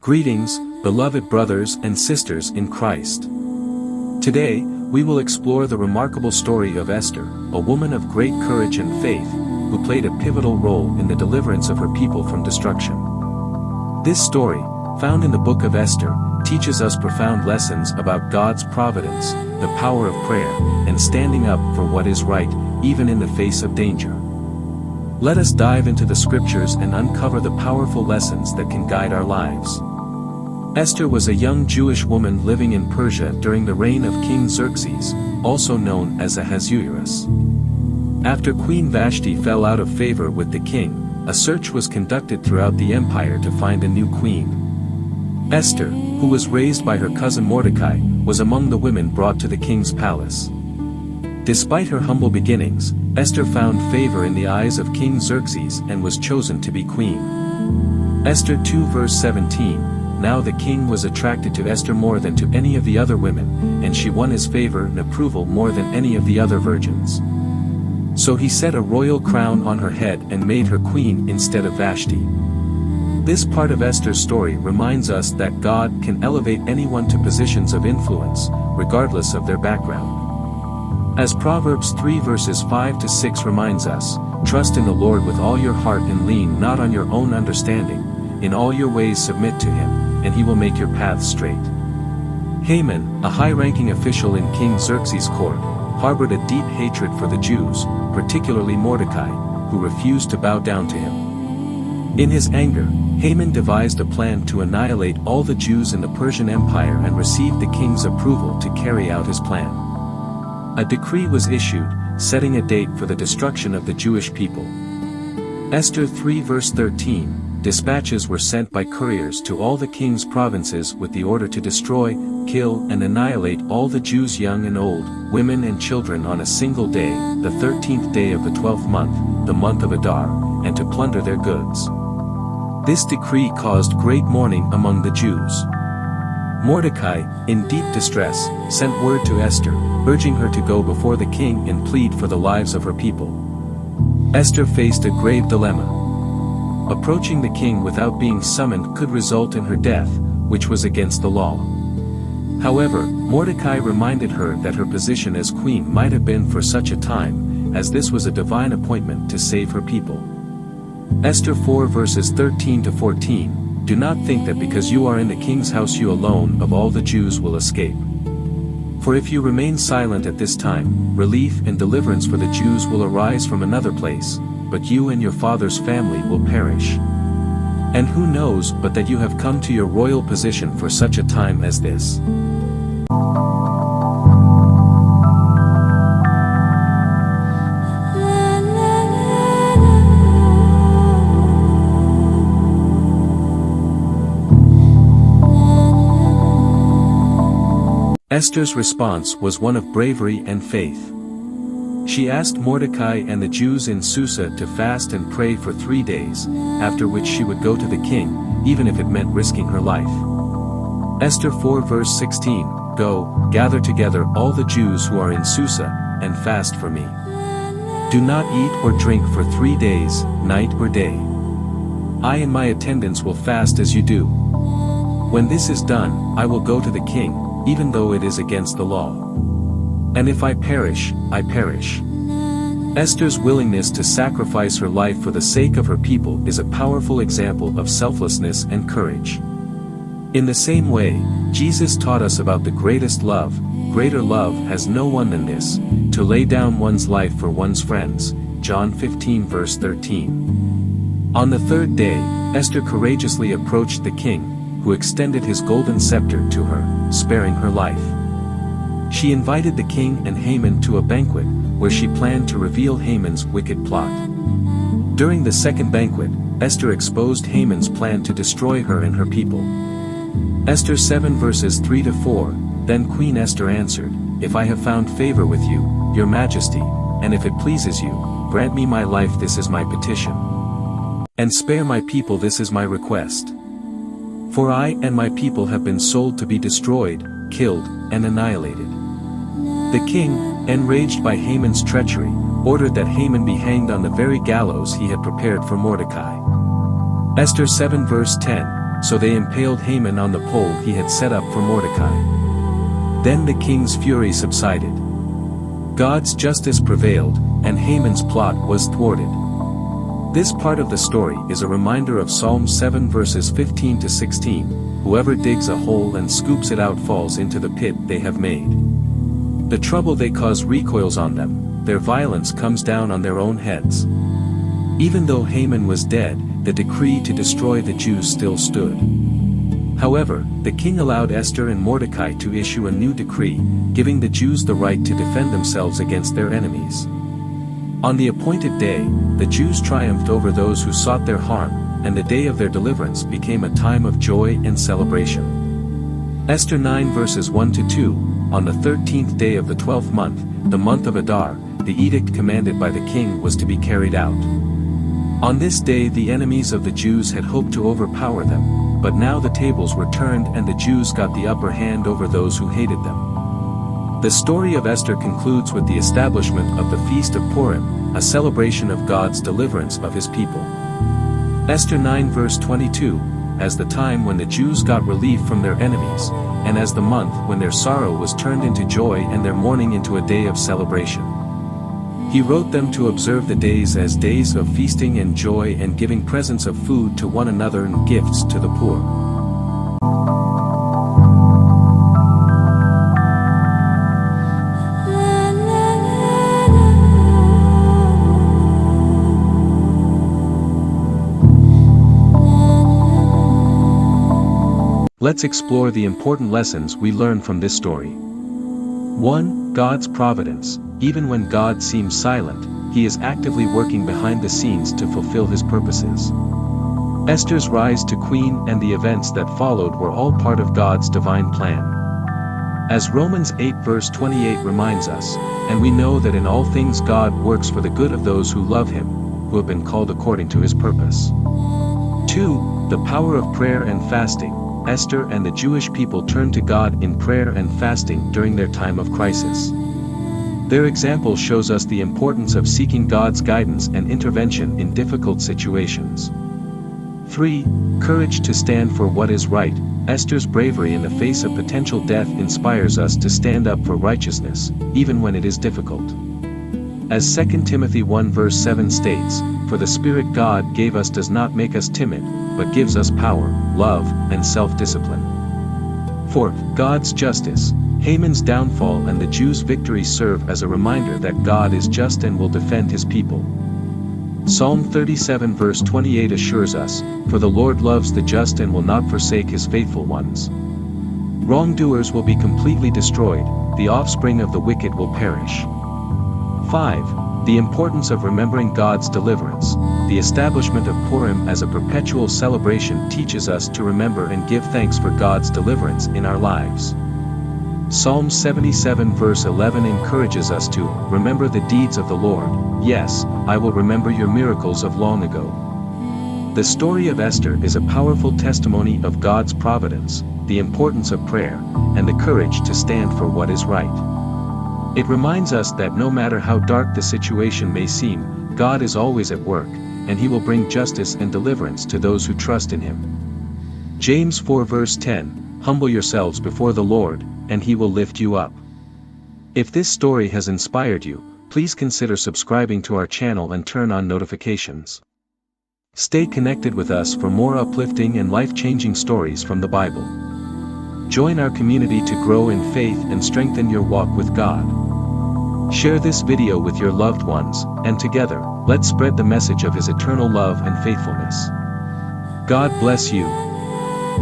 Greetings, beloved brothers and sisters in Christ. Today, we will explore the remarkable story of Esther, a woman of great courage and faith, who played a pivotal role in the deliverance of her people from destruction. This story, found in the book of Esther, teaches us profound lessons about God's providence, the power of prayer, and standing up for what is right, even in the face of danger. Let us dive into the scriptures and uncover the powerful lessons that can guide our lives. Esther was a young Jewish woman living in Persia during the reign of King Xerxes, also known as Ahasuerus. After Queen Vashti fell out of favor with the king, a search was conducted throughout the empire to find a new queen. Esther, who was raised by her cousin Mordecai, was among the women brought to the king's palace. Despite her humble beginnings, Esther found favor in the eyes of King Xerxes and was chosen to be queen. Esther 2 verse 17. Now the king was attracted to Esther more than to any of the other women, and she won his favor and approval more than any of the other virgins. So he set a royal crown on her head and made her queen instead of Vashti. This part of Esther's story reminds us that God can elevate anyone to positions of influence, regardless of their background. As Proverbs 3 verses 5 to 6 reminds us, trust in the Lord with all your heart and lean not on your own understanding, in all your ways submit to him, and he will make your paths straight. Haman, a high-ranking official in King Xerxes' court, harbored a deep hatred for the Jews, particularly Mordecai, who refused to bow down to him. In his anger, Haman devised a plan to annihilate all the Jews in the Persian Empire and received the king's approval to carry out his plan. A decree was issued, setting a date for the destruction of the Jewish people. Esther 3 verse 13. Dispatches were sent by couriers to all the king's provinces with the order to destroy, kill and annihilate all the Jews young and old, women and children on a single day, the 13th day of the 12th month, the month of Adar, and to plunder their goods. This decree caused great mourning among the Jews. Mordecai, in deep distress, sent word to Esther, urging her to go before the king and plead for the lives of her people. Esther faced a grave dilemma. Approaching the king without being summoned could result in her death, which was against the law. However, Mordecai reminded her that her position as queen might have been for such a time, as this was a divine appointment to save her people. Esther 4 verses 13 to 14, do not think that because you are in the king's house you alone of all the Jews will escape. For if you remain silent at this time, relief and deliverance for the Jews will arise from another place, but you and your father's family will perish. And who knows but that you have come to your royal position for such a time as this. Esther's response was one of bravery and faith. She asked Mordecai and the Jews in Susa to fast and pray for 3 days, after which she would go to the king, even if it meant risking her life. Esther 4 verse 16, Go, gather together all the Jews who are in Susa, and fast for me. Do not eat or drink for 3 days, night or day. I and my attendants will fast as you do. When this is done, I will go to the king, even though it is against the law. And if I perish, I perish. Esther's willingness to sacrifice her life for the sake of her people is a powerful example of selflessness and courage. In the same way, Jesus taught us about the greatest love. Greater love has no one than this, to lay down one's life for one's friends. John 15 verse 13. On the third day, Esther courageously approached the king, who extended his golden scepter to her, sparing her life. She invited the king and Haman to a banquet, where she planned to reveal Haman's wicked plot. During the second banquet, Esther exposed Haman's plan to destroy her and her people. Esther 7 verses 3 to 4, Then Queen Esther answered, If I have found favor with you, your majesty, and if it pleases you, grant me my life, this is my petition. And spare my people, this is my request. For I and my people have been sold to be destroyed, killed, and annihilated. The king, enraged by Haman's treachery, ordered that Haman be hanged on the very gallows he had prepared for Mordecai. Esther 7 verse 10, so they impaled Haman on the pole he had set up for Mordecai. Then the king's fury subsided. God's justice prevailed, and Haman's plot was thwarted. This part of the story is a reminder of Psalm 7 verses 15 to 16, "Whoever digs a hole and scoops it out falls into the pit they have made. The trouble they cause recoils on them, their violence comes down on their own heads." Even though Haman was dead, the decree to destroy the Jews still stood. However, the king allowed Esther and Mordecai to issue a new decree, giving the Jews the right to defend themselves against their enemies. On the appointed day, the Jews triumphed over those who sought their harm, and the day of their deliverance became a time of joy and celebration. Esther 9 verses 1 to 2, on the 13th day of the 12th month, the month of Adar, the edict commanded by the king was to be carried out. On this day the enemies of the Jews had hoped to overpower them, but now the tables were turned and the Jews got the upper hand over those who hated them. The story of Esther concludes with the establishment of the Feast of Purim, a celebration of God's deliverance of his people. Esther 9 verse 22, as the time when the Jews got relief from their enemies, and as the month when their sorrow was turned into joy and their mourning into a day of celebration. He wrote them to observe the days as days of feasting and joy and giving presents of food to one another and gifts to the poor. Let's explore the important lessons we learn from this story. 1. God's providence. Even when God seems silent, he is actively working behind the scenes to fulfill his purposes. Esther's rise to queen and the events that followed were all part of God's divine plan. As Romans 8 verse 28 reminds us, and we know that in all things God works for the good of those who love him, who have been called according to his purpose. 2. The power of prayer and fasting. Esther and the Jewish people turned to God in prayer and fasting during their time of crisis. Their example shows us the importance of seeking God's guidance and intervention in difficult situations. 3. Courage to stand for what is right. Esther's bravery in the face of potential death inspires us to stand up for righteousness, even when it is difficult. As 2 Timothy 1 verse 7 states, "For the Spirit God gave us does not make us timid, but gives us power, love, and self-discipline." 4. God's justice. Haman's downfall and the Jews' victory serve as a reminder that God is just and will defend his people. Psalm 37 verse 28 assures us, "For the Lord loves the just and will not forsake his faithful ones." Wrongdoers will be completely destroyed, the offspring of the wicked will perish. 5. The importance of remembering God's deliverance. The establishment of Purim as a perpetual celebration teaches us to remember and give thanks for God's deliverance in our lives. Psalm 77 verse 11 encourages us to remember the deeds of the Lord. Yes, I will remember your miracles of long ago. The story of Esther is a powerful testimony of God's providence, the importance of prayer, and the courage to stand for what is right. It reminds us that no matter how dark the situation may seem, God is always at work, and he will bring justice and deliverance to those who trust in him. James 4 verse 10, "Humble yourselves before the Lord, and he will lift you up." If this story has inspired you, please consider subscribing to our channel and turn on notifications. Stay connected with us for more uplifting and life-changing stories from the Bible. Join our community to grow in faith and strengthen your walk with God. Share this video with your loved ones, and together, let's spread the message of his eternal love and faithfulness. God bless you.